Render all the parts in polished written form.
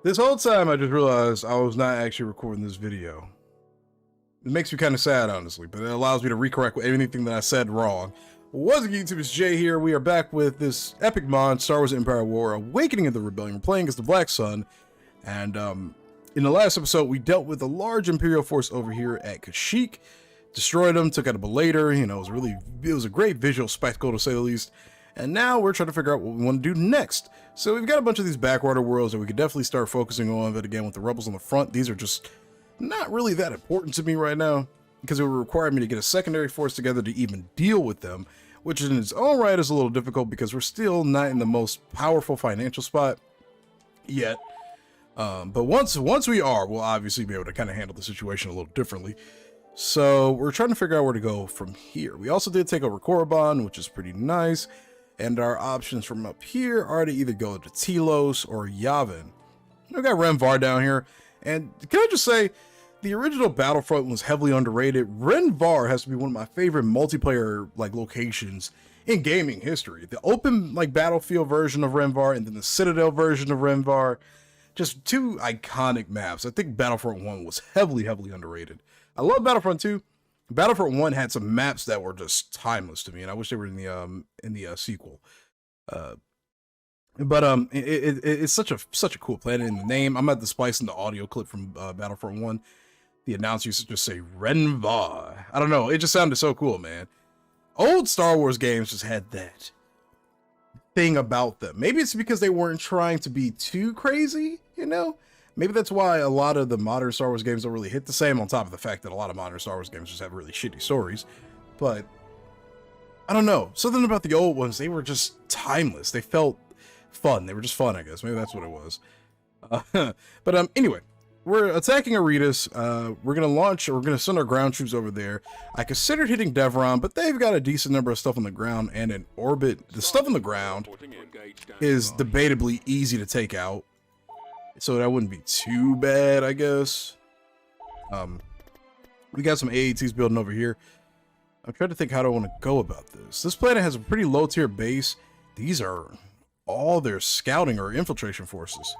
This whole time I just realized I was not actually recording this video. It makes me kind of sad, honestly, but it allows me to recorrect anything that I said wrong. What's up, YouTube? It's Jay here. We are back with this epic mod, Star Wars Empire War, Awakening of the Rebellion. We're playing as the Black Sun, and in the last episode, we dealt with a large Imperial force over here at Kashyyyk, destroyed them, took out a Belator. You know, it was a great visual spectacle, to say the least. And now we're trying to figure out what we want to do next. So we've got a bunch of these backwater worlds that we could definitely start focusing on, but again, with the rebels on the front, these are just not really that important to me right now, because it would require me to get a secondary force together to even deal with them, which in its own right is a little difficult because we're still not in the most powerful financial spot yet. But once we are, we'll obviously be able to kind of handle the situation a little differently. So we're trying to figure out where to go from here. We also did take over Korriban, which is pretty nice. And our options from up here are to either go to Telos or Yavin. We've got Renvar down here. And can I just say, the original Battlefront was heavily underrated. Renvar has to be one of my favorite multiplayer locations in gaming history. The open battlefield version of Renvar and then the Citadel version of Renvar. Just two iconic maps. I think Battlefront 1 was heavily underrated. I love Battlefront 2. Battlefront 1 had some maps that were just timeless to me, and I wish they were in the sequel. It's such a cool planet in the name. I'm at the splice in the audio clip from Battlefront 1. The announcer used to just say Renvar. I don't know, it just sounded so cool, man. Old Star Wars games just had that thing about them. Maybe it's because they weren't trying to be too crazy, you know? Maybe that's why a lot of the modern Star Wars games don't really hit the same, on top of the fact that a lot of modern Star Wars games just have really shitty stories. But I don't know. Something about the old ones, they were just timeless. They felt fun. They were just fun, I guess. Maybe that's what it was. Anyway, we're attacking Aretas. We're going to send our ground troops over there. I considered hitting Devron, but they've got a decent number of stuff on the ground and in orbit. The stuff on the ground is debatably easy to take out, so that wouldn't be too bad, I guess. We got some AATs building over here. I'm trying to think how do I want to go about this. This planet has a pretty low tier base. These are all their scouting or infiltration forces.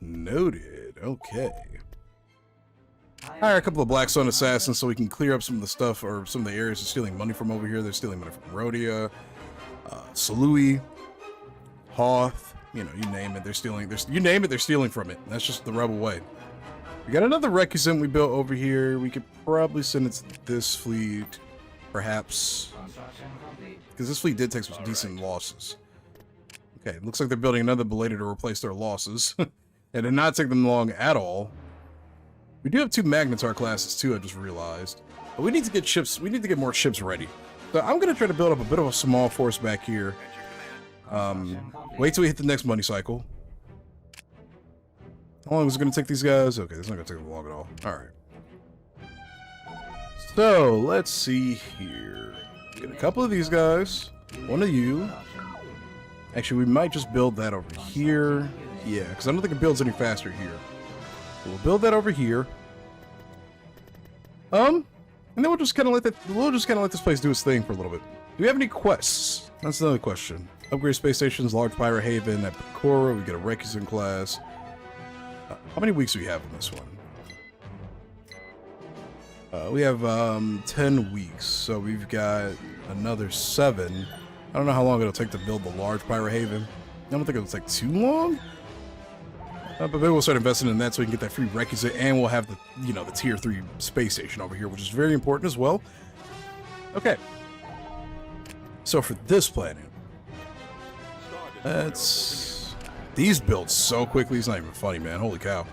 Noted. Okay. Hire a couple of Black Sun assassins so we can clear up some of the stuff, or some of the areas they're stealing money from over here. They're stealing money from Rhodia, Salui, Hoth. You know, you name it, they're stealing. You name it, they're stealing from it. That's just the rebel way. We got another Recusant we built over here. We could probably send it to this fleet, perhaps, because this fleet did take some decent losses. Okay, looks like they're building another Belator to replace their losses. It did not take them long at all. We do have two Magnetar classes too, I just realized. But we need to get ships. We need to get more ships ready. So I'm gonna try to build up a bit of a small force back here. Wait till we hit the next money cycle. How long is it going to take these guys? Okay, it's not going to take them long at all. Alright. So, let's see here. Get a couple of these guys. One of you. Actually, we might just build that over here. Yeah, because I don't think it builds any faster here. So we'll build that over here. And then we'll just kind of let this place do its thing for a little bit. Do we have any quests? That's another question. Upgrade space stations, large pirate haven at Pecora. We get a Recusant class. How many weeks do we have on this one? We have 10 weeks, so we've got another 7. I don't know how long it'll take to build the large pirate haven. I don't think it'll take too long. But maybe we'll start investing in that so we can get that free Recusant, and we'll have the the tier 3 space station over here, which is very important as well. Okay. So for this planet, these build so quickly, it's not even funny, man. Holy cow.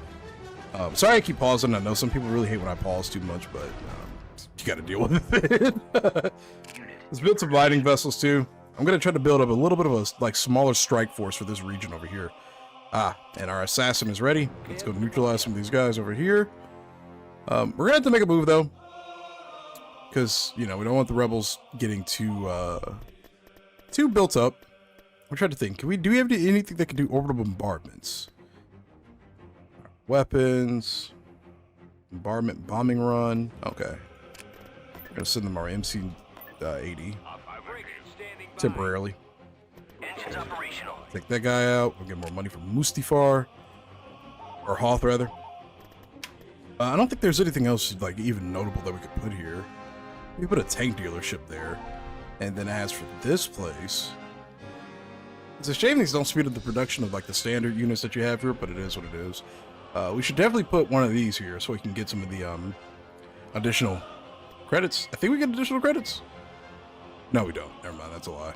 Sorry I keep pausing. I know some people really hate when I pause too much, but you gotta deal with it. Let's build some lighting vessels too. I'm gonna try to build up a little bit of a smaller strike force for this region over here. And our assassin is ready. Let's go neutralize some of these guys over here. We're gonna have to make a move though, because we don't want the rebels getting too built up. I'm trying to think. Do we have anything that can do orbital bombardments? Weapons. Bombardment, bombing run. Okay. We're gonna send them our MC-80 temporarily. Take that guy out. We'll get more money from Mustafar. Or Hoth, rather. I don't think there's anything else, like, even notable that we could put here. We put a tank dealership there. And then as for this place, it's a shame these don't speed up the production of, like, the standard units that you have here, but it is what it is. We should definitely put one of these here so we can get some of the, additional credits. I think we get additional credits. No, we don't. Never mind, that's a lie.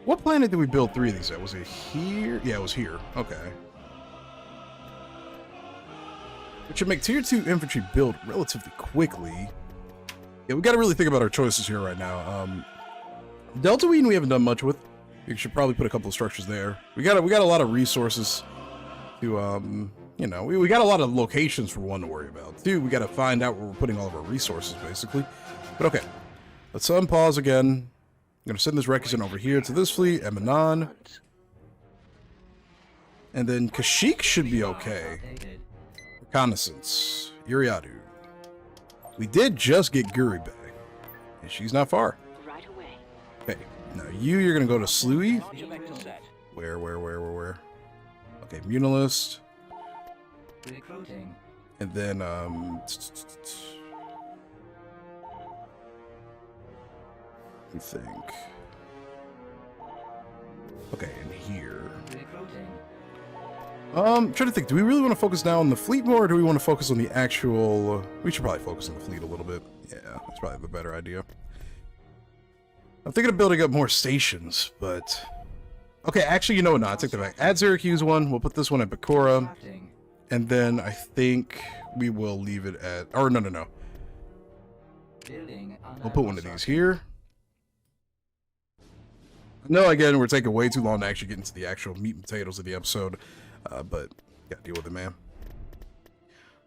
What planet did we build 3 of these at? Was it here? Yeah, it was here. Okay. Which should make tier 2 infantry build relatively quickly. Yeah, we got to really think about our choices here right now. Deltaween we haven't done much with. We should probably put a couple of structures there. We got a lot of resources to, you know, we got a lot of locations for one to worry about. 2, we got to find out where we're putting all of our resources, basically. But okay, let's unpause again. I'm going to send this Requisite over here to this fleet, Emanon. And then Kashyyyk should be okay. Reconnaissance, Iriadu. We did just get Guri back, and she's not far. Right away. Okay, now you're gonna go to Sluy. Where? Okay, Munilist. Recruiting. And then, I think. Okay, and here. Recruiting. Trying to think, do we really want to focus now on the fleet more, or do we want to focus on the actual... we should probably focus on the fleet a little bit. Yeah, that's probably the better idea. I'm thinking of building up more stations, but... okay, actually, you know what? No, I take that back. Add Syracuse one. We'll put this one at Bakura. And then I think we will leave it at... or no. We'll put one of these here. No, again, we're taking way too long to actually get into the actual meat and potatoes of the episode. But gotta deal with it, man.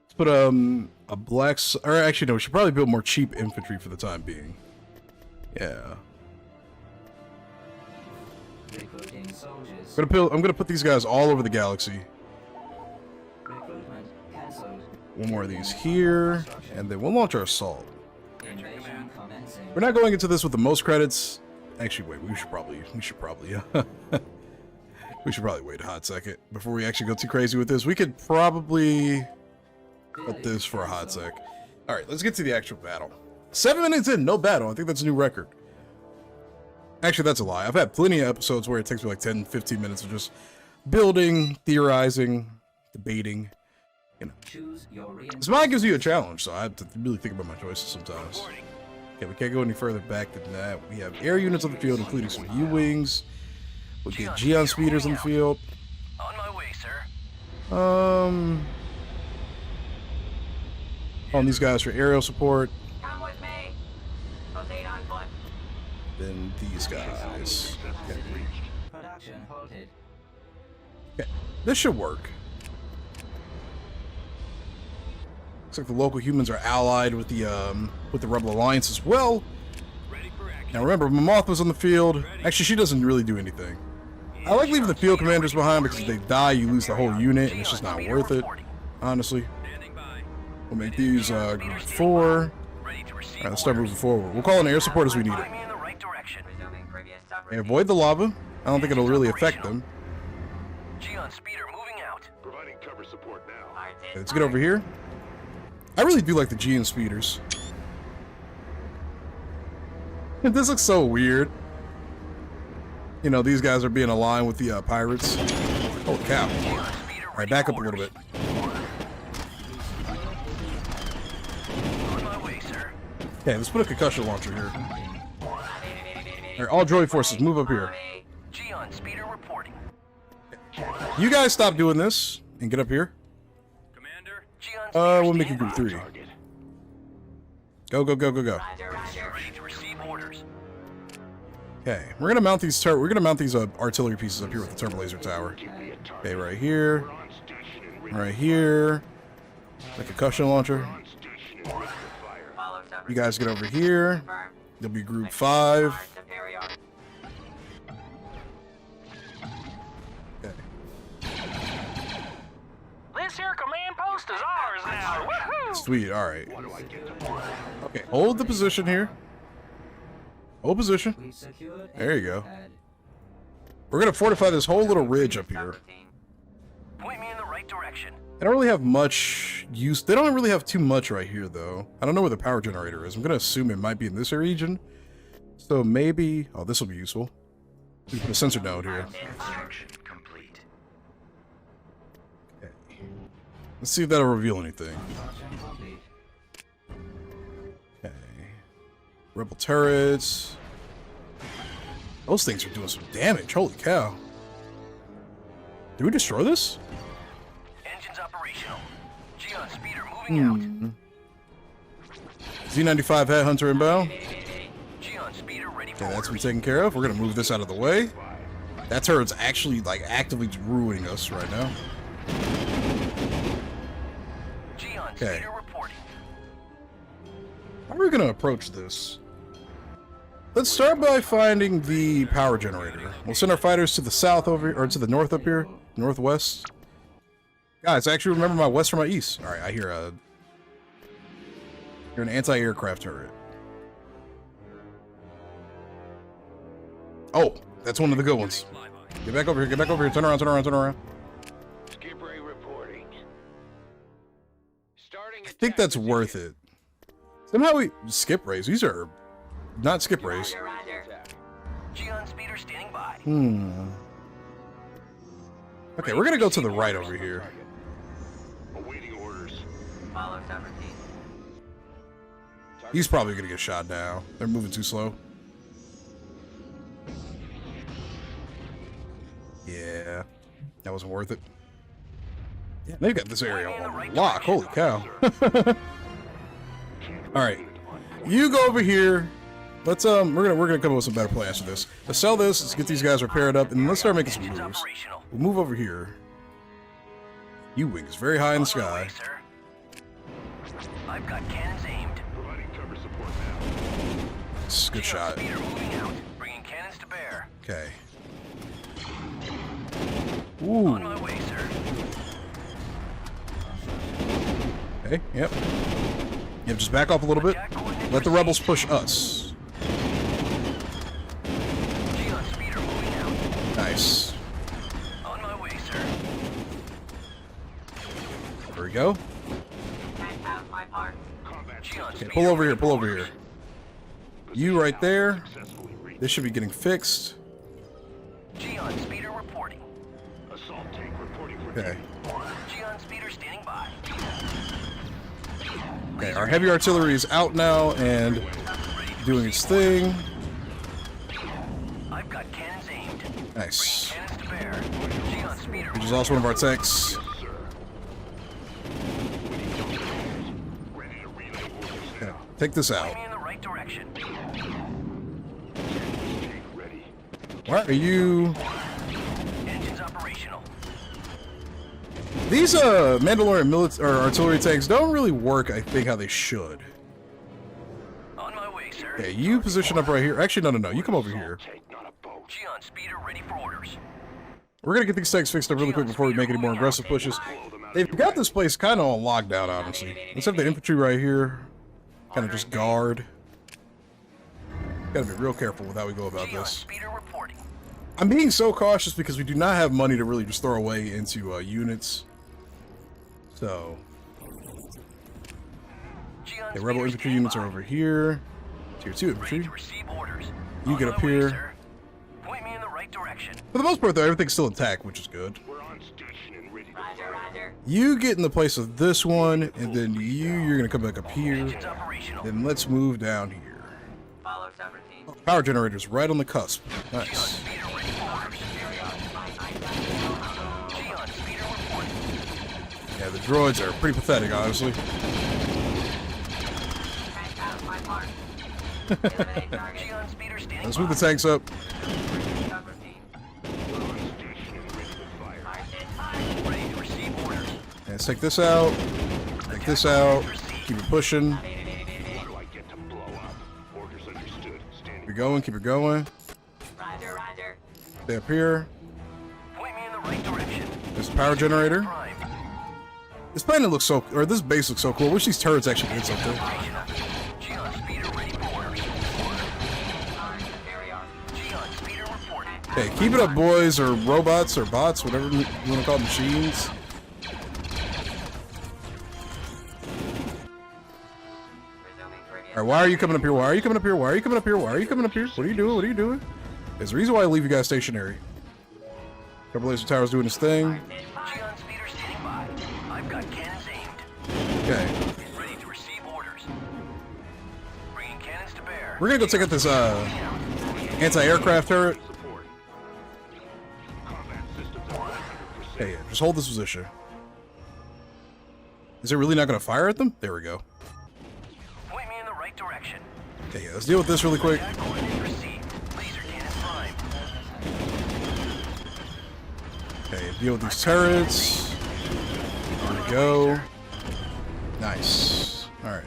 Let's put a black... or actually, no, we should probably build more cheap infantry for the time being. Yeah. I'm gonna put these guys all over the galaxy. One more of these here, and then we'll launch our assault. We're not going into this with the most credits. Actually, wait, we should probably wait a hot second before we actually go too crazy with this. We could probably put this for a hot sec. All right, let's get to the actual battle. 7 minutes in, no battle. I think that's a new record. Actually, that's a lie. I've had plenty of episodes where it takes me like 10, 15 minutes of just building, theorizing, debating. You know, this mod gives you a challenge, so I have to really think about my choices sometimes. Okay, we can't go any further back than that. We have air units on the field, including some U-wings. We'll get Geon speeders on the field. On my way, sir. On these guys for aerial support. Come with me. Proceed on foot. Then these guys. Okay. Production halted. Okay, this should work. Looks like the local humans are allied with the Rebel Alliance as well. Now remember, Mammoth was on the field. Actually, she doesn't really do anything. I like leaving the field commanders behind because if they die, you lose the whole unit, and it's just not worth it, honestly. We'll make these group 4. Alright, let's start moving forward. We'll call in air support as we need it. Okay, avoid the lava. I don't think it'll really affect them. Geon speeder moving out. Providing cover support now. Okay, let's get over here. I really do like the Geon speeders. This looks so weird. You know, these guys are being aligned with the pirates. Holy cow. Alright, back up a little bit. On my way, sir. Okay, let's put a concussion launcher here. Alright, all droid forces, move up here. Geon speeder reporting. You guys stop doing this and get up here. Commander, Geon We'll make a group 3. Go. Roger, Roger. ready to receive orders. Okay, we're gonna mount these artillery pieces up here with the turbo laser tower. Okay, right here. Right here. The concussion launcher. You guys get over here. There'll be group 5. Okay. This here command post is ours now. Woohoo! Sweet, alright. Okay, hold the position here. Hold position. We secured There you go. pad. We're gonna fortify this whole little ridge up here. Point me in the right right direction. They don't really have much use. They don't really have too much right here, though. I don't know where the power generator is. I'm gonna assume it might be in this region. So maybe... Oh, this will be useful. We put a sensor node here. Construction complete. Okay. Let's see if that'll reveal anything. Construction complete. Okay. Rebel turrets. Those things are doing some damage. Holy cow. Did we destroy this? Engines operational. Geon speeder moving out. Z95 Headhunter inbound. Geon speeder ready for Okay, that's been orders. taken care of. We're gonna move this out of the way. That turret's actually like actively ruining us right now. Geon Okay. speeder reporting. How are we gonna approach this? Let's start by finding the power generator. We'll send our fighters to the south over, or to the north up here, northwest. Guys, I actually remember my west from my east. All right, I hear an anti-aircraft turret. Oh, that's one of the good ones. Get back over here. Get back over here. Turn around. Turn around. Turn around. Skip ray reporting. Starting I think that's worth it. Somehow we skip rays. These are not skip rays. Roger, roger. Geon speeder standing by. Okay, we're gonna go to the right over here. Awaiting orders. Follow 17. He's probably gonna get shot now. They're moving too slow. Yeah, that wasn't worth it. Yeah, they've got this area on lock. Holy cow! All right, you go over here. Let's we're gonna come up with some better plans for this. Let's sell this. Let's get these guys repaired up, and let's start making some Engines moves. operational. We'll move over here. U-wing is very high in the On my sky. way, sir. I've got cannons aimed. Providing cover support now. It's a good Geon shot. speeder moving out. Bringing cannons to bear. Okay. On Ooh. my way, sir. Okay. Yep. Yep. Just back up a little bit. Attack coordinates Let the rebels received. push us. Geon speeder moving out. Nice. On my way, sir. There we go. Can't have my part. Geon Okay, speeder pull over here. ready Pull for over orders. here. You right there. Successfully reached. This should be getting fixed. Geon speeder reporting. Assault tank reporting for Okay. Geon speeder standing by. Okay. Our heavy artillery is out now and doing its thing. I've got cannons aimed. Nice. Cannons to bear. Geon speeder. Which is also one of our tanks. ready to relay orders. Okay. Take this out. Point me in the right direction. Tank ready. Why are you? Engines operational. These Mandalorian or artillery tanks don't really work, I think, how they should. On my way, sir. Okay, you position up right here. Actually, no. You come over here. Tank, not a boat. Geon speeder ready for orders. We're gonna get these tanks fixed up really quick before we make any more aggressive pushes. They've got this place kind of on lockdown, honestly. Let's have the infantry right here. Kind of just guard. Gotta be real careful with how we go about Geon this. speeder reporting. I'm being so cautious because we do not have money to really just throw away into units. So, Geon okay, rebel speeder infantry standing units by. are over here. Tier 2 Ready infantry. to receive orders. You On get my up way, here. sir. Point me in the right direction. For the most part, though, everything's still intact, which is good. We're on station and ready to Roger, roger. You get in the place of this one, and then you're gonna come back up here. Engines operational. Then let's move down here. Follow 17. Power generator's right on the cusp. Geon Nice. speeder ready for orders. Geon speeder reporting. Yeah, the droids are pretty pathetic, honestly. Can't have my part. Eliminate target. Geon speeder standing Let's by. move the tanks up. Cover team. station and ready to fire. Target fire. Ready to receive orders. Yeah, let's take this out. Take this out. Keep it pushing. How do I get to blow up? Orders understood. Keep Standing. it going. Keep it going. Roger, roger. Stay up here. Point me in the right direction. There's the power generator. Prime. This planet looks so, or this base looks so cool. I wish these turrets actually did something. Operational. Geon speeder ready for orders. Carry on. Geon speeder reporting. Hey, keep it up, boys, or robots, or bots, whatever you want to call them, machines. Alright, why are you coming up here? Why are you coming up here? Why are you coming up here? Why are you coming up here? What are you doing? What are you doing? There's a reason why I leave you guys stationary. Couple laser towers doing his thing. Geon speeder standing by. I've got cannons aimed. Okay. Ready to receive orders. Bringing cannons to bear. We're gonna go check out this anti-aircraft turret. Support. Combat systems are 100%. Okay, yeah, just hold this position. Is it really not gonna fire at them? There we go. Point me in the right direction. Okay, yeah, let's deal with this really quick. Attack coordinates received. Laser cannon prime. Okay, deal with these turrets. There we go. Nice. Alright.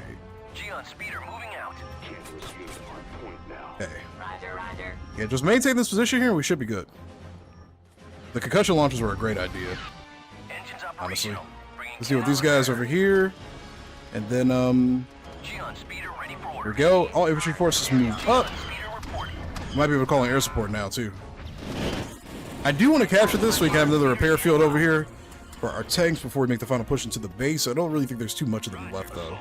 Geon speeder moving out. Can't receive on point now. Okay. Roger, roger. Yeah, just maintain this position here, we should be good. The concussion launchers were a great idea, Engines honestly. operational. Bringing Let's deal with these guys over here. And then, Geon speeder ready for there order. we go. All infantry forces move up. Speeder reporting. Might be able to call in air support now, too. I do want to capture this so we can have another repair field over here for our tanks before we make the final push into the base. I don't really think there's too much of them left, though.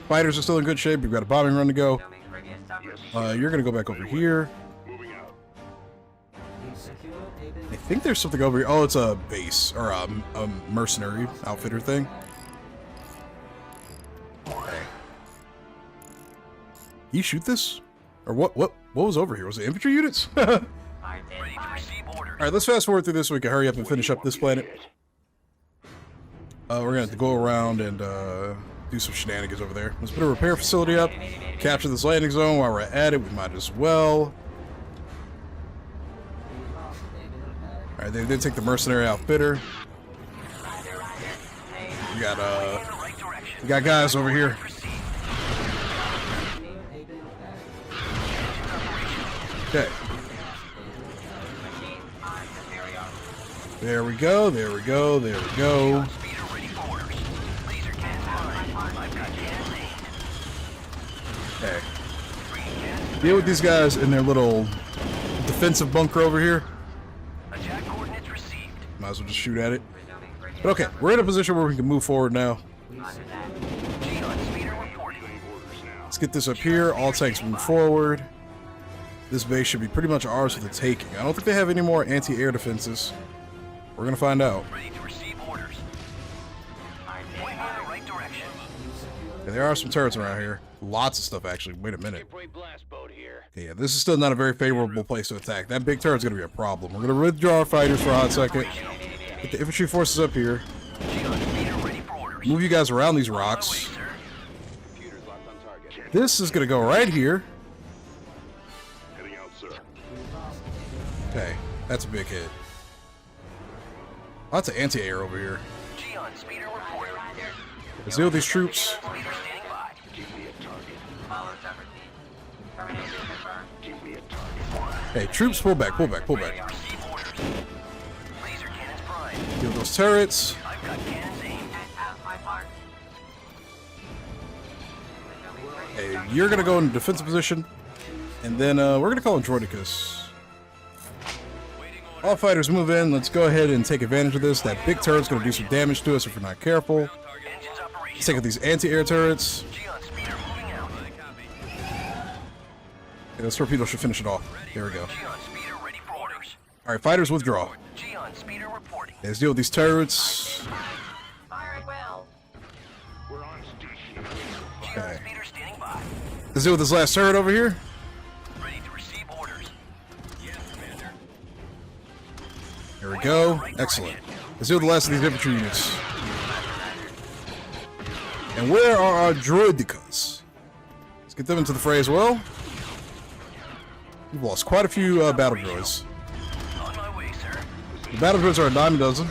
Fighters are still in good shape. We've got a bombing run to go. Filming previous top You're going to go back over here. Moving out. I think there's something over here. Oh, it's a base or a mercenary outfitter thing. Okay. You shoot this? Or what was over here? Was it infantry units? All Martin, Ready to receive orders. right, let's fast forward through this so we can hurry up and finish up this planet. We're going to have to go around and do some shenanigans over there. Let's put a repair facility up. Capture this landing zone while we're at it. We might as well. Alright, they did take the mercenary outfitter. We got Right direction. we got guys over here. Proceed. Okay. There we go, there we go, there we go. Speeder ready for orders. Laser cannons prime. I've got cannons aimed. Okay. Bringing cannons. Deal with these guys in their little defensive bunker over here. Attack coordinates received. Might as well just shoot at it. But okay, we're in a position where we can move forward now. Geon speeder reporting. Orders now. Let's get this up here. All tanks move forward. This base should be pretty much ours for the taking. I don't think they have any more anti-air defenses. We're gonna find out. Ready to receive orders. Point me in the right direction. Yeah, there are some turrets around here. Lots of stuff, actually. Wait a minute. Brave blast boat here. Yeah, this is still not a very favorable place to attack. That big turret's gonna be a problem. We're gonna withdraw our fighters for a hot second. Get the infantry forces up here. Geon speeder ready for orders. Move you guys around these On my way, rocks. sir. Computers locked on target. This is gonna go right here. Heading out, sir. Okay, that's a big hit. Lots of anti-air over here. Geon speeder reporting. Let's deal with these troops. Speeder standing by. Give me a target. Follow separate team. Termination confirmed. Give me a target. Hey, troops, pull back, pull back, pull back. Receive orders. Laser cannons prime. Deal with those turrets. I've got cannons aimed. And have my mark. Hey, you're gonna go in defensive position. And then we're gonna call in Droidicus. All fighters move in. Let's go ahead and take advantage of this. That big turret's gonna do some damage to us if we're not careful. Engines Let's operational. take out these anti-air turrets. Geon speeder moving out. Okay, this torpedo should finish it off. There we go. Geon speeder ready for orders. All right, fighters withdraw. Geon speeder reporting. Let's deal with these turrets. Fire at will. We're on station. Geon Okay. speeder standing by. Let's deal with this last turret over here. Ready to receive orders. Yes, Commander. There we go. Excellent. Let's deal with the last of these infantry units. And where are our droidicas? Let's get them into the fray as well. We've lost quite a few battle droids. On my way, sir. The battle droids are a dime a dozen.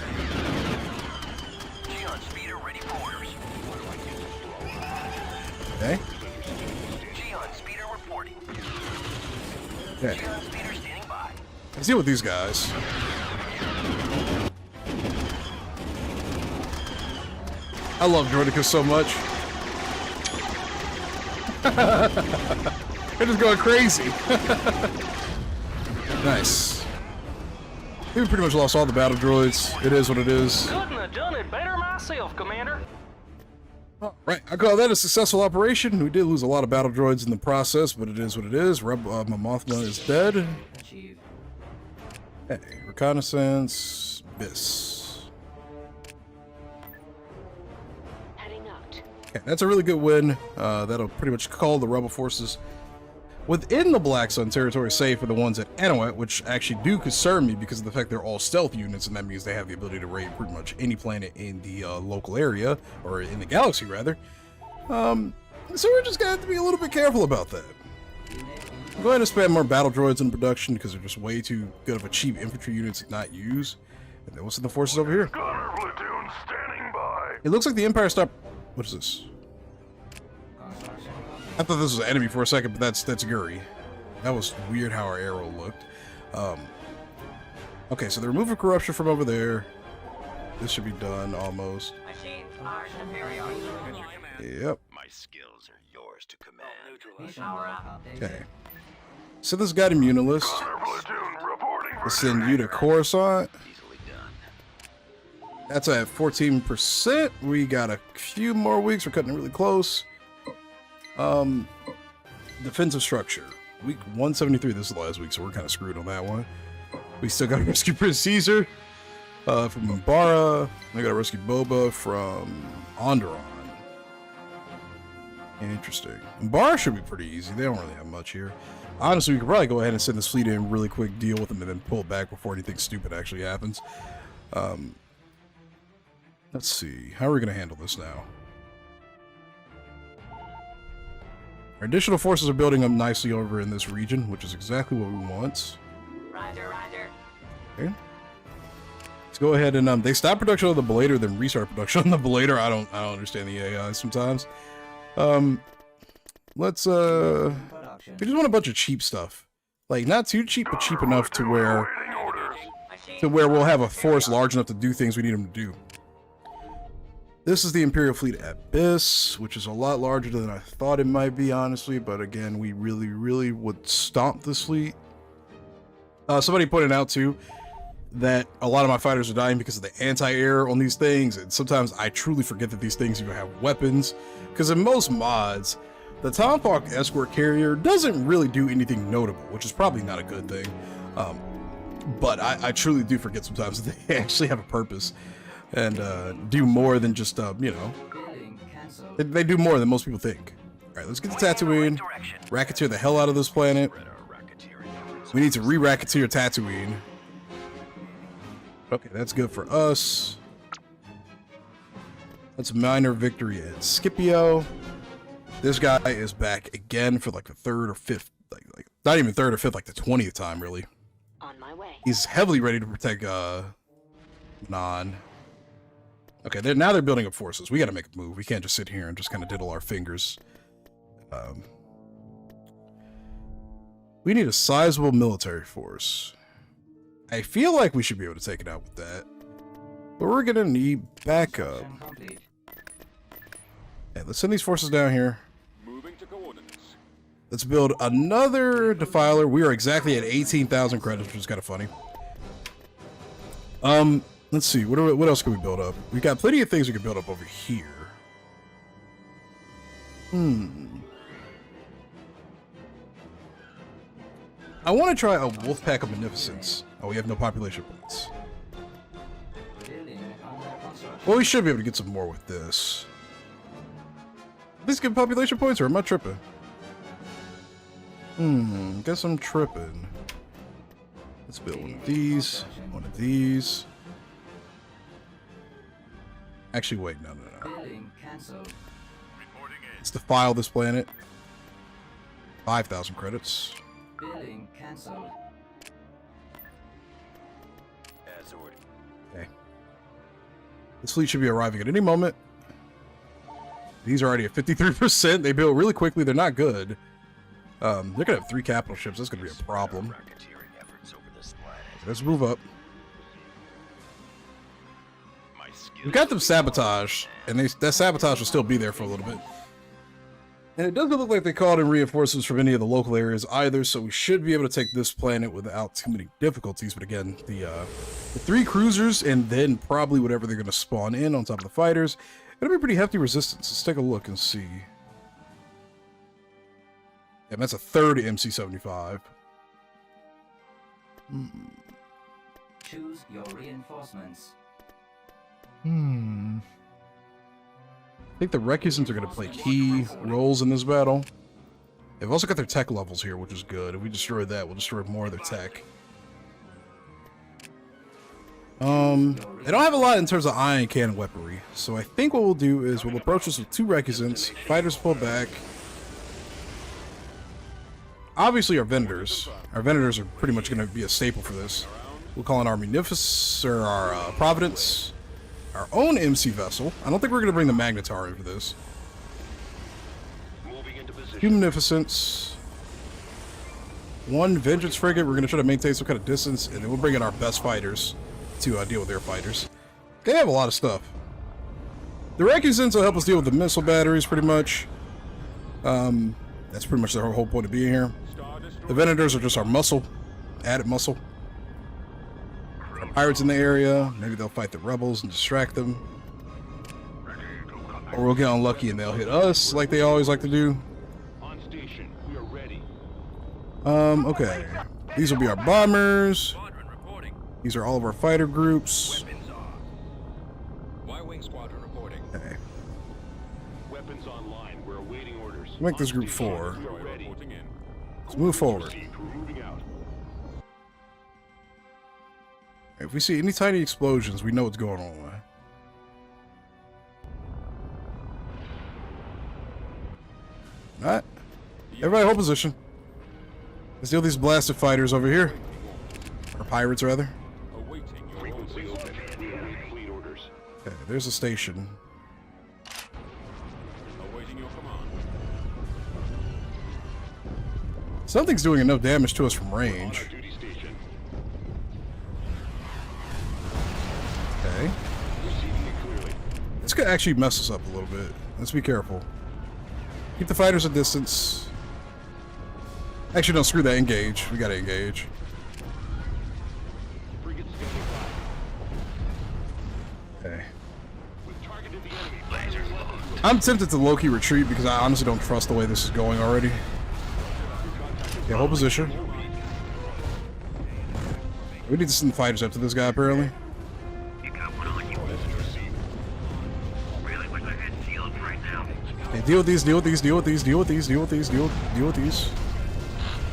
Geon speeder ready for orders. Okay. Geon speeder reporting. Okay. Geon speeder standing by. Let's deal with these guys. I love droidicas so much. They're just going crazy. Nice. We pretty much lost all the battle droids. It is what it is. Couldn't have done it better myself, Commander. Right, I call that a successful operation. We did lose a lot of battle droids in the process, but it is what it is. My Mothma is dead. Achieved. Hey, reconnaissance, BIS. Heading out. Okay, that's a really good win. That'll pretty much call the rebel forces within the Black Sun territory safe for the ones at Anouet, which actually do concern me because of the fact they're all stealth units, and that means they have the ability to raid pretty much any planet in the local area, or in the galaxy rather. So we're just gonna have to be a little bit careful about that. I'm going to spam more battle droids in production because they're just way too good of a cheap infantry unit to not use. And then what's in the forces over here? Gunner platoon standing by. It looks like the Empire stopped. What is this? Construction I thought this was an enemy for a second, but that's Guri. That was weird how our arrow looked. Okay, so they're removing corruption from over there. This should be done almost. Machines are superior. Yep. My skills are yours to command. mission Power log up. updated. Okay. So this guy Immunilist. Gunner platoon reporting for We'll send you to Coruscant. Easily done. That's at 14%. We got a few more weeks. We're cutting it really close. Defensive structure. Week 173. This is the last week, so we're kind of screwed on that one. We still got to rescue Prince Caesar from Umbara. We got to rescue Boba from Onderon. Interesting. Umbara should be pretty easy. They don't really have much here. Honestly, we could probably go ahead and send this fleet in really quick, deal with them, and then pull it back before anything stupid actually happens. Let's see. How are we going to handle this now? Our additional forces are building up nicely over in this region, which is exactly what we want. Roger, roger. Okay. Let's go ahead and they stop production of the Blader, then restart production on the Blader. I don't understand the AI sometimes. Let's Production. we just want a bunch of cheap stuff. Like not too cheap, but cheap enough to where waiting orders. Machines we'll have a force large enough to do things we need them to do. This is the Imperial fleet at BIS, which is a lot larger than I thought it might be, honestly. But again, we really, really would stomp this fleet. Somebody pointed out too that a lot of my fighters are dying because of the anti-air on these things, and sometimes I truly forget that these things even have weapons. Because in most mods, the Tomahawk escort carrier doesn't really do anything notable, which is probably not a good thing. But I truly do forget sometimes that they actually have a purpose and do more than just you know, Building cancelled. they do more than most people think. All right, let's get to Tatooine, racketeer the hell out of this planet. We need to re-racketeer Tatooine. Okay, that's good for us. That's a minor victory at Scipio. This guy is back again for like the third or fifth, like not even third or fifth, like the 20th time, really. On my way. He's heavily ready to protect Non. Okay, now they're building up forces. We got to make a move. We can't just sit here and just kind of diddle our fingers. We need a sizable military force. I feel like we should be able to take it out with that. But we're going to need backup. Construction complete. Okay, let's send these forces down here. Moving to coordinates. Let's build another defiler. We are exactly at 18,000 credits, which is kind of funny. Let's see. What else can we build up? We got plenty of things we can build up over here. I want to try a Wolfpack of Beneficence. Oh, we have no population points. Building under construction. Well, we should be able to get some more with this. These give population points, or am I tripping? Guess I'm tripping. Let's build one of these. One of these. Actually, wait, no. Building cancelled. Let's defile this planet. 5,000 credits. Building cancelled. As ordered. Okay. This fleet should be arriving at any moment. These are already at 53%. They build really quickly. They're not good. They're going to have 3 capital ships. That's going to be a problem. Racketeering efforts over this planet. Let's move up. My skills We got them sabotaged, and that sabotage will still be there for a little bit. And it doesn't look like they called in reinforcements from any of the local areas either, so we should be able to take this planet without too many difficulties. But again, the 3 cruisers and then probably whatever they're going to spawn in on top of the fighters It'll be pretty hefty resistance. Let's take a look and see. Yeah, that's a third MC75. Choose your reinforcements. I think the Recusants are going to play key roles in this battle. They've also got their tech levels here, which is good. If we destroy that, we'll destroy more of their tech. They don't have a lot in terms of ion cannon weaponry, so I think what we'll do is we'll approach this with 2 Recusants, fighters pull back. Obviously our vendors. Our vendors are pretty much going to be a staple for this. We'll call in our Munificence, or our Providence, our own MC vessel. I don't think we're going to bring the Magnetar in for this. 2 Munificence. 1 Vengeance frigate. We're going to try to maintain some kind of distance, and then we'll bring in our best fighters to deal with their fighters. They have a lot of stuff. The Recusants will help us deal with the missile batteries, pretty much. That's pretty much the whole point of being here. The Venators are just our muscle, added muscle. Pirates in the area, maybe they'll fight the rebels and distract them. Or we'll get unlucky and they'll hit us like they always like to do. On station, we are ready. Okay. These will be our bombers. These are all of our fighter groups. Y-wing squadron reporting. Okay. Weapons online. We're awaiting orders. Make this On group station, 4. we are ready. Reporting in. Let's move forward. Received. We're moving out. If we see any tiny explosions, we know what's going on. Alright. Everybody hold position. Let's deal with these blasted fighters over here. Or pirates, rather. Awaiting your Frequency open. We await fleet orders. Okay, there's a station. awaiting your command. Something's doing enough damage to us from On range. our duty station. Okay. Receiving it clearly. This could actually mess us up a little bit. Let's be careful. Keep the fighters at distance. Actually, don't screw that. Engage. We gotta engage. Frigate standing by. Okay. We've targeted the enemy. Lasers locked. I'm tempted to low-key retreat because I honestly don't trust the way this is going already. Okay, hold position. We need to send fighters up to this guy, apparently. You got one on you. Really wish I had shields right now. Okay, deal with these, deal with these, deal with these, deal with these, deal with these, deal with these.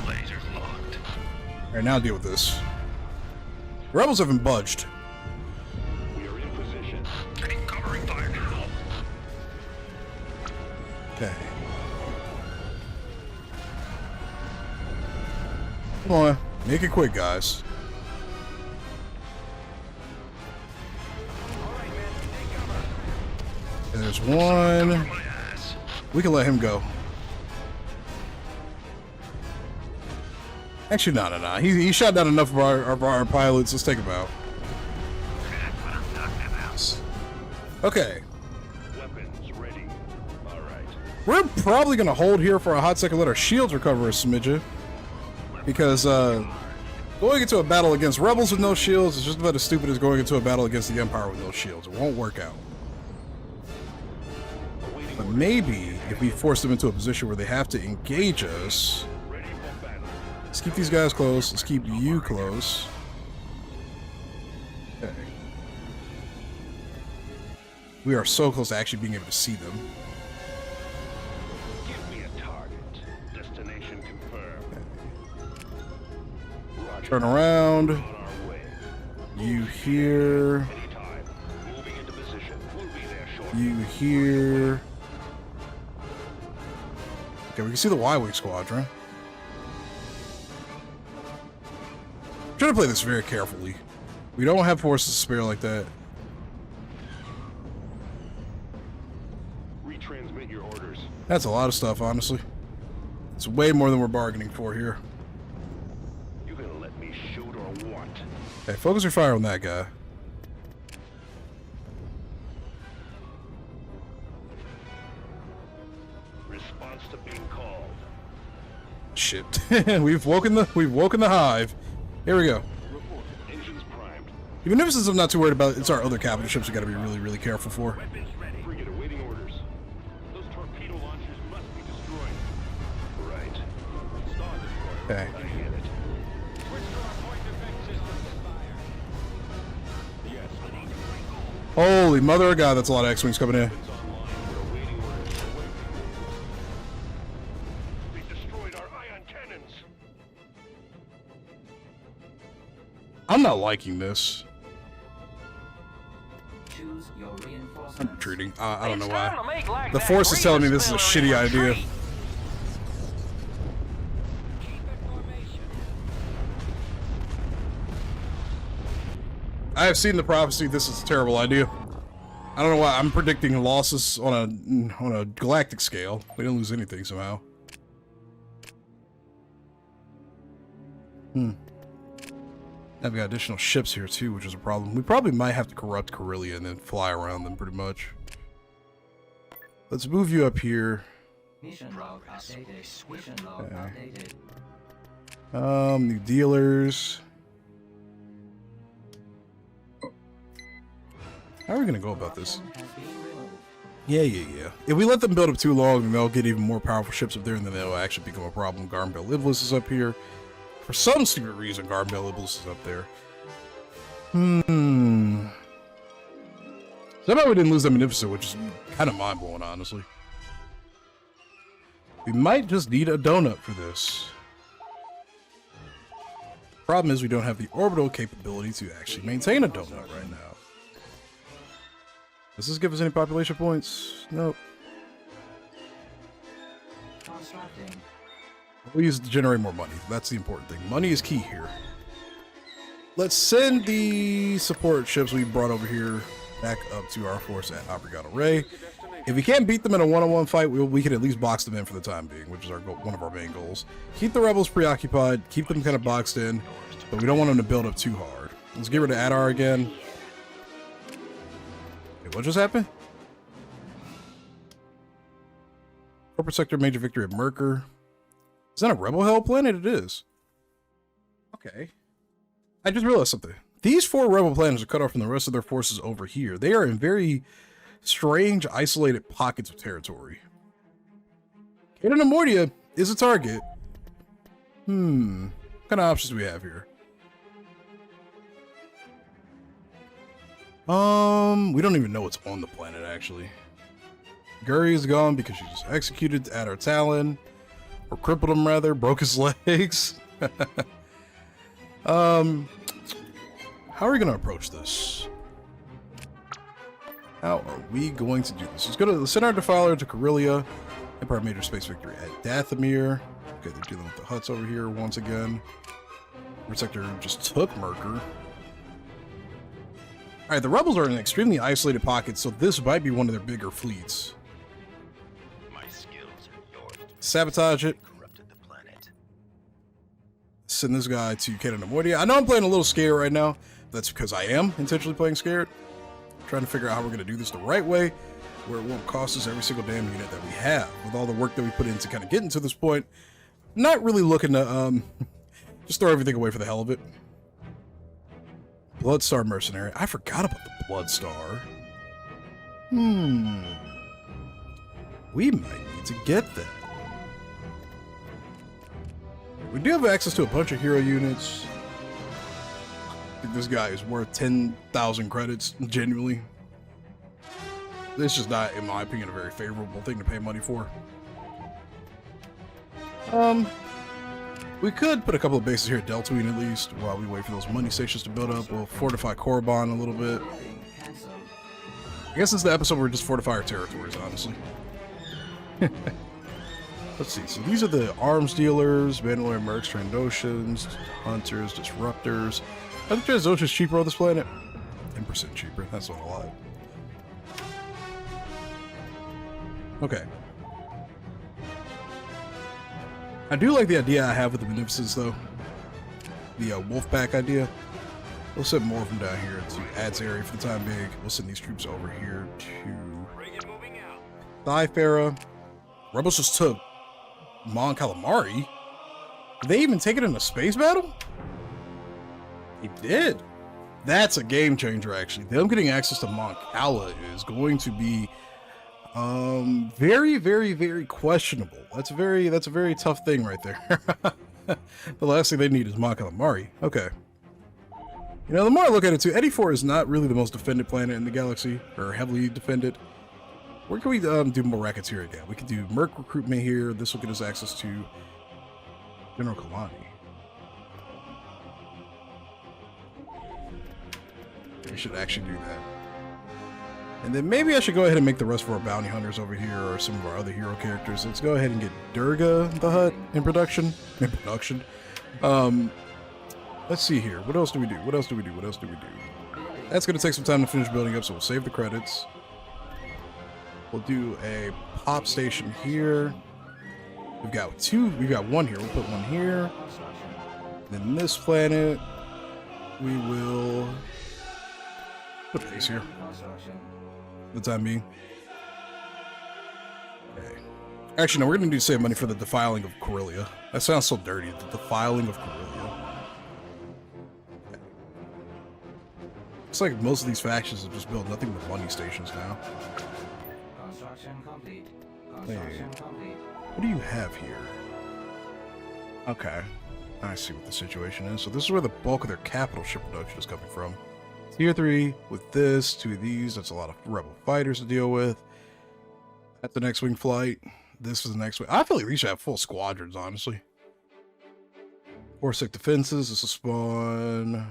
Lasers locked. Alright, now deal with this. The rebels haven't budged. We are in position. Taking covering fire now. Okay. Come on, make it quick, guys. And there's one. My ass. We can let him go. Actually, no. He shot down enough of our pilots. Let's take him out. That's what I'm talking about. Okay. Weapons ready. All right. We're probably going to hold here for a hot second, let our shields recover a smidgen. Because going into a battle against rebels with no shields is just about as stupid as going into a battle against the Empire with no shields. It won't work out. But maybe if we force them into a position where they have to engage us, Ready for battle. let's keep these guys close. Let's keep you close. Okay. We are so close to actually being able to see them. Give me a target. Destination confirmed. Roger. Turn around. On our way. You here. Anytime. Moving into position. We'll be there shortly. You here. Okay, we can see the Y-Wing squadron. Try to play this very carefully. We don't have forces to spare like that. Retransmit your orders. That's a lot of stuff, honestly. It's way more than we're bargaining for here. You gonna let me shoot or what? Okay, focus your fire on that guy. Response to being called. Shit. we've woken the hive. Here we go. Report. Engines primed. The Munificence I'm not too worried about. It's our other capital ships we gotta be really, really careful for. Frigate awaiting Okay. I get it. Holy mother of God, that's a lot of X-Wings coming in. It's online. We're awaiting orders. They destroyed our ion cannons. I'm not liking this. Choose your reinforcements. I'm retreating. I don't know It's time why. to make like The that Force is telling me this is a Grievous shitty fella in idea. retreat. I have seen the prophecy. This is a terrible idea. I don't know why. I'm predicting losses on a galactic scale. We didn't lose anything somehow. I've got additional ships here too, which is a problem. We probably might have to corrupt Corellia and then fly around them pretty much. Let's move you up here. Mission log updated. Mission log Okay. updated. New dealers. How are we gonna go about this? Option has been removed. Yeah. If we let them build up too long, then they'll get even more powerful ships up there, and then they'll actually become a problem. Garmbel Iblis is up here. For some stupid reason, Garmbel Iblis is up there. Somehow we didn't lose that Magnificent, which is kind of mind-blowing, honestly. We might just need a donut for this. Problem is we don't have the orbital capability to actually maintain a donut right now. Does this give us any population points? Nope. Constructing. We use it to generate more money. That's the important thing. Money is key here. Let's send the support ships we brought over here back up to our force at Obrigado Ray. If we can't beat them in a one-on-one fight, we can at least box them in for the time being, which is one of our main goals. Keep the rebels preoccupied, keep them kind of boxed in, but we don't want them to build up too hard. Let's get rid of Adar again. Wait, what just happened? Corporate sector major victory at Merkur. Is that a rebel hell planet? It is. Okay. I just realized something. These 4 rebel planets are cut off from the rest of their forces over here. They are in very strange, isolated pockets of territory. Caden Amortia is a target. What kind of options do we have here? We don't even know what's on the planet, actually. Guri is gone because she just executed Adar Talon. Or crippled him, rather. Broke his legs. How are we going to approach this? How are we going to do this? Let's send our Defiler to Corellia. Empire Major Space Victory at Dathomir. Okay, they're dealing with the Hutts over here once again. Sector just took Merkur. Alright, the rebels are in extremely isolated pockets, so this might be one of their bigger fleets. My skills are yours. Sabotage it. Corrupted the planet. Send this guy to Caden Amortia. I know I'm playing a little scared right now. That's because I am intentionally playing scared. Trying to figure out how we're going to do this the right way, where it won't cost us every single damn unit that we have. With all the work that we put in to kind of getting to this point, not really looking to just throw everything away for the hell of it. Bloodstar Mercenary. I forgot about the Bloodstar. We might need to get that. We do have access to a bunch of hero units. I think this guy is worth 10,000 credits, genuinely. This is not, in my opinion, a very favorable thing to pay money for. We could put a couple of bases here at Deltaween at least, while we wait for those money stations to build up. We'll fortify Korriban a little bit. Building cancelled. I guess this is the episode where we just fortify our territories, honestly. Let's see. So these are the arms dealers, Mandalorian mercs, Trandoshans, hunters, disruptors. I think Trandoshans cheaper on this planet. 10% cheaper. That's not a lot. Okay. I do like the idea I have with the Beneficence, though. The Wolfpack idea. We'll send more of them down here to Ad's area for the time being. We'll send these troops over here to Thigh-Farah. Rebels just took Mon Calamari. Did they even take it in a space battle? He did. That's a game changer, actually. Them getting access to Mon Cala is going to be very, very, very questionable. That's a very tough thing right there. The last thing they need is Mon Calamari. Okay. You know, the more I look at it too, Eddie 4 is not really the most defended planet in the galaxy, or heavily defended. Where can we do more rackets here again? We can do Merc recruitment here. This will get us access to General Kalani. We should actually do that. And then maybe I should go ahead and make the rest of our bounty hunters over here, or some of our other hero characters. Let's go ahead and get Durga the Hutt in production. Let's see here. What else do we do? What else do we do? What else do we do? That's going to take some time to finish building up, so we'll save the credits. We'll do a pop station here. We've got one here. We'll put one here. Then this planet, we will put a base here. For the time being. Okay. Actually, no, we're going to save money for the defiling of Corellia. That sounds so dirty. The defiling of Corellia. Okay. Looks like most of these factions have just built nothing but money stations now. Construction complete. Hey, Construction complete. what do you have here? Okay. I see what the situation is. So this is where the bulk of their capital ship production is coming from. Tier 3 with this, 2 of these. That's a lot of rebel fighters to deal with. That's the next wing flight. This is the next wing. I feel like we should have full squadrons, honestly. CORSAIR defenses. This will spawn.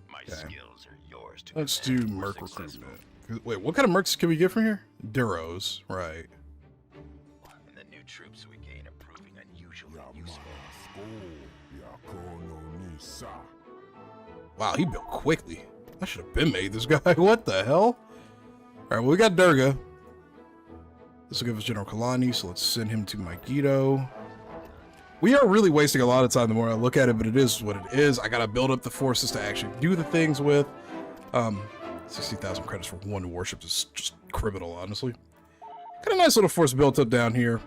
My skills are yours to Let's command do or Merc successful. recruitment. Wait, what kind of Mercs can we get from here? Duros, right. And the new troops we gain are proving unusually useful. Wow, he built quickly. I should have been made this guy. What the hell? Alright, well, we got Durga. This will give us General Kalani, so let's send him to Megiddo. We are really wasting a lot of time the more I look at it, but it is what it is. I gotta build up the forces to actually do the things with. 60,000 credits for one warship is just criminal, honestly. Got a nice little force built up down here.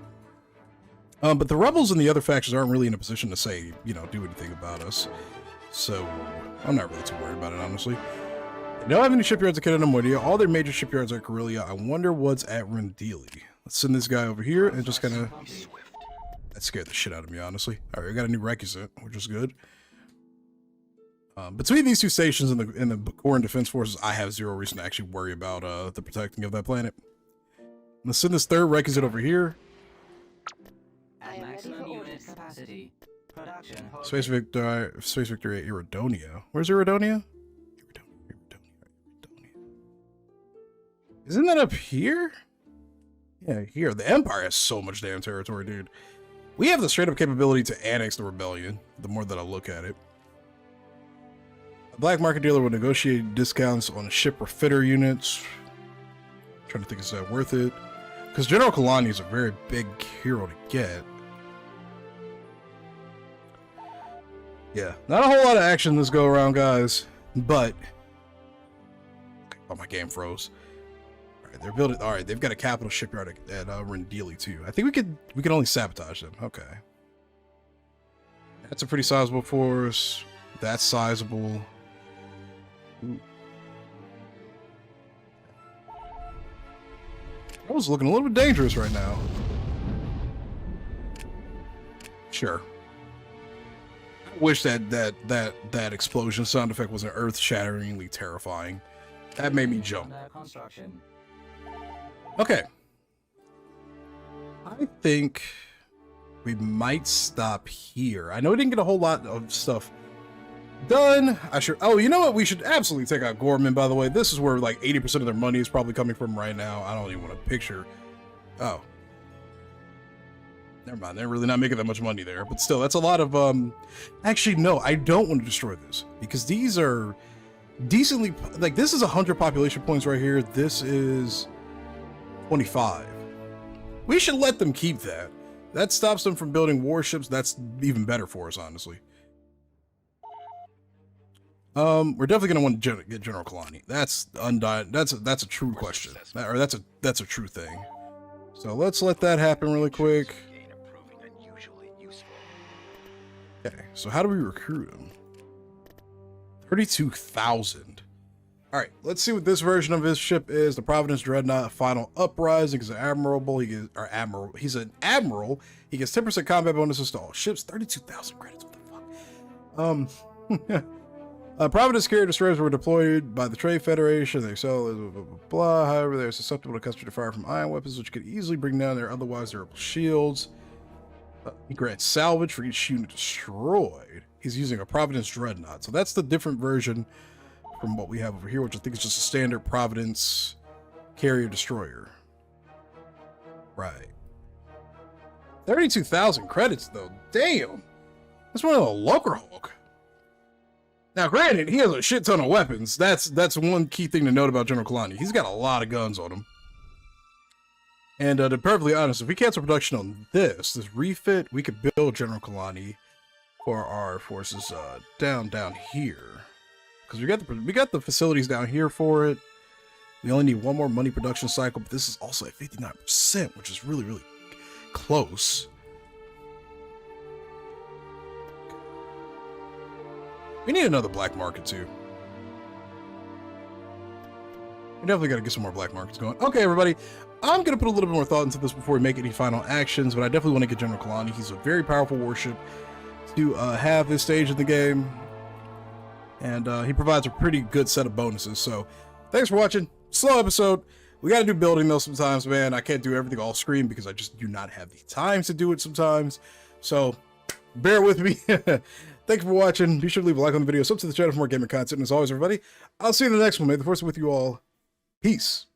But the rebels and the other factions aren't really in a position to say, you know, do anything about us. So, I'm not really too worried about it, honestly. They don't have any shipyards at Kenanamoidia. All their major shipyards are at Corellia. I wonder what's at Rendili. Let's send this guy over here and just kind of... That scared the shit out of me, honestly. Alright, we got a new requisite, which is good. Between these two stations and the core and defense forces, I have zero reason to actually worry about the protecting of that planet. Let's send this third requisite over here. At maximum unit capacity. Production halted. Space Victory at Iridonia. Where's Iridonia? Iridonia. Isn't that up here? Yeah, here. The Empire has so much damn territory, dude. We have the straight up capability to annex the rebellion, the more that I look at it. A black market dealer will negotiate discounts on ship refitter units. I'm trying to think, is that worth it? Because General Kalani is a very big hero to get. Yeah, not a whole lot of action this go around, guys. But oh, my game froze. All right, they're building. All right, they've got a capital shipyard at Rendili too. I think we can only sabotage them. Okay, that's a pretty sizable force. That's sizable. Ooh. That was looking a little bit dangerous right now. Sure. I wish that explosion sound effect wasn't earth-shatteringly terrifying. That made me jump. Construction. Okay. I think we might stop here. I know we didn't get a whole lot of stuff done. Oh, you know what? We should absolutely take out Gorman, by the way. This is where like 80% of their money is probably coming from right now. I don't even want to picture. Oh. Never mind. They're really not making that much money there. But still, that's a lot of... Actually, no. I don't want to destroy this. Because these are decently... Like, this is 100 population points right here. This is 25. We should let them keep that. That stops them from building warships. That's even better for us, honestly. We're definitely gonna want to get General Kalani. That's undying. That's a true question, or that's a true thing. So let's let that happen really quick. Okay, so how do we recruit him? 32,000. All right, let's see what this version of his ship is. The Providence Dreadnought Final Uprising. He's an admiral. He's an admiral. He gets 10% combat bonuses to all ships. 32,000 credits. What the fuck? Providence carrier destroyers were deployed by the Trade Federation. They sell blah, blah, blah, blah. However, they're susceptible to custom fire from ion weapons, which could easily bring down their otherwise durable shields. He grants salvage for each unit destroyed. He's using a Providence Dreadnought. So that's the different version from what we have over here, which I think is just a standard Providence carrier destroyer. Right. 32,000 credits, though. Damn. That's one of the Loker Hulk. Now, granted, he has a shit ton of weapons. That's one key thing to note about General Kalani. He's got a lot of guns on him. And to be perfectly honest, if we cancel production on this refit, we could build General Kalani for our forces down here. Because we got the facilities down here for it. We only need one more money production cycle, but this is also at 59%, which is really, really close. We need another black market too. We definitely got to get some more black markets going. Okay, everybody. I'm going to put a little bit more thought into this before we make any final actions, but I definitely want to get General Kalani. He's a very powerful warship to have this stage of the game. And he provides a pretty good set of bonuses. So thanks for watching. Slow episode. We got to do building though sometimes, man. I can't do everything all screen because I just do not have the time to do it sometimes. So bear with me. Thanks for watching. Be sure to leave a like on the video. Sub to the channel for more gaming content. And as always, everybody, I'll see you in the next one. May the force be with you all. Peace.